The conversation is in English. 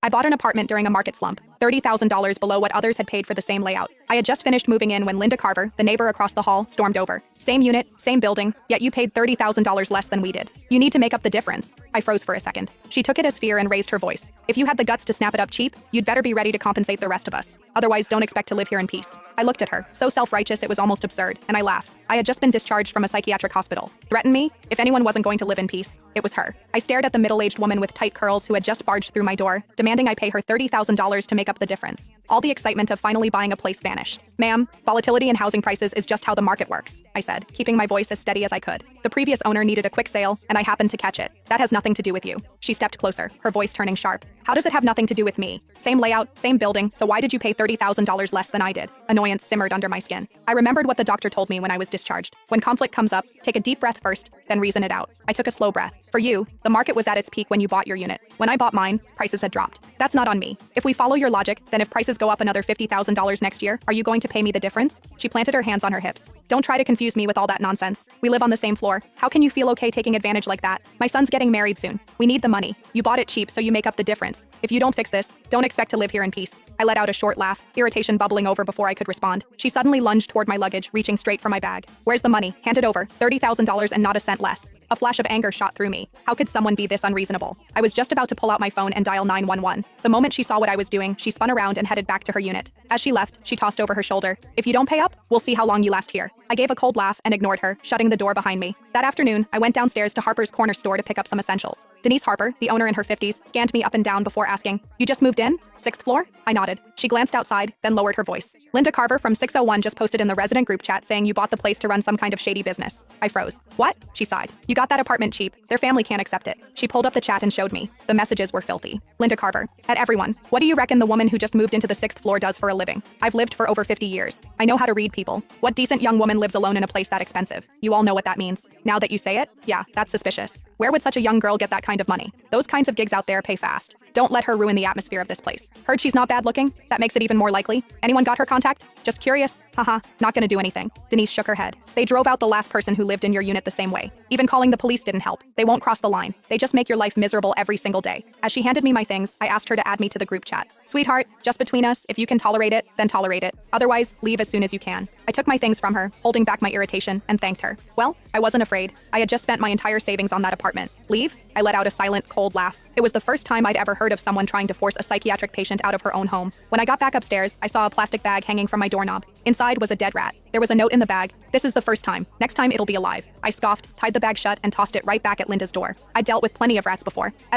I bought an apartment during a market slump, $30,000 below what others had paid for the same layout. I had just finished moving in when Linda Carver, the neighbor across the hall, stormed over. Same unit, same building, yet you paid $30,000 less than we did. You need to make up the difference. I froze for a second. She took it as fear and raised her voice. If you had the guts to snap it up cheap, you'd better be ready to compensate the rest of us. Otherwise, don't expect to live here in peace. I looked at her, so self-righteous it was almost absurd, and I laughed. I had just been discharged from a psychiatric hospital. Threaten me? If anyone wasn't going to live in peace, it was her. I stared at the middle-aged woman with tight curls who had just barged through my door, demanding I pay her $30,000 to make up the difference. All the excitement of finally buying a place vanished. Ma'am, volatility in housing prices is just how the market works, I said, keeping my voice as steady as I could. The previous owner needed a quick sale, and I happened to catch it. That has nothing to do with you. She stepped closer, her voice turning sharp. How does it have nothing to do with me? Same layout, same building, so why did you pay $30,000 less than I did? Annoyance simmered under my skin. I remembered what the doctor told me when I was discharged. When conflict comes up, take a deep breath first, then reason it out. I took a slow breath. For you, the market was at its peak when you bought your unit. When I bought mine, prices had dropped. That's not on me. If we follow your logic, then if prices go up another $50,000 next year, are you going to pay me the difference? She planted her hands on her hips. Don't try to confuse me with all that nonsense. We live on the same floor. How can you feel okay taking advantage like that? My son's getting married soon. We need the money. You bought it cheap, so you make up the difference. If you don't fix this, don't expect to live here in peace. I let out a short laugh, irritation bubbling over before I could respond. She suddenly lunged toward my luggage, reaching straight for my bag. Where's the money? Hand it over. $30,000 and not a cent less. A flash of anger shot through me. How could someone be this unreasonable? I was just about to pull out my phone and dial 911. The moment she saw what I was doing, she spun around and headed back to her unit. As she left, she tossed over her shoulder. If you don't pay up, we'll see how long you last here. I gave a cold laugh and ignored her, shutting the door behind me. That afternoon, I went downstairs to Harper's Corner store to pick up some essentials. Denise Harper, the owner in her 50s, scanned me up and down before asking, "You just moved in? 6th floor?" I nodded. She glanced outside, then lowered her voice. "Linda Carver from 601 just posted in the resident group chat saying you bought the place to run some kind of shady business." I froze. "What?" She sighed. "You got that apartment cheap. Their family can't accept it." She pulled up the chat and showed me. The messages were filthy. Linda Carver. At everyone. What do you reckon the woman who just moved into the 6th floor does for a living? I've lived for over 50 years. I know how to read people. What decent young woman lives alone in a place that expensive? You all know what that means. Now that you say it, yeah, that's suspicious. Where would such a young girl get that kind of money? Those kinds of gigs out there pay fast. Don't let her ruin the atmosphere of this place. Heard she's not bad looking? That makes it even more likely. Anyone got her contact? Just curious? Haha, not gonna do anything. Denise shook her head. They drove out the last person who lived in your unit the same way. Even calling the police didn't help. They won't cross the line. They just make your life miserable every single day. As she handed me my things, I asked her to add me to the group chat. Sweetheart, just between us, if you can tolerate it, then tolerate it. Otherwise, leave as soon as you can. I took my things from her, holding back my irritation, and thanked her. Well, I wasn't afraid. I had just spent my entire savings on that apartment. Leave? I let out a silent, cold laugh. It was the first time I'd ever heard of someone trying to force a psychiatric patient out of her own home. When I got back upstairs, I saw a plastic bag hanging from my doorknob. Inside was a dead rat. There was a note in the bag. "This is the first time. Next time it'll be alive." I scoffed, tied the bag shut, and tossed it right back at Linda's door. I dealt with plenty of rats before. At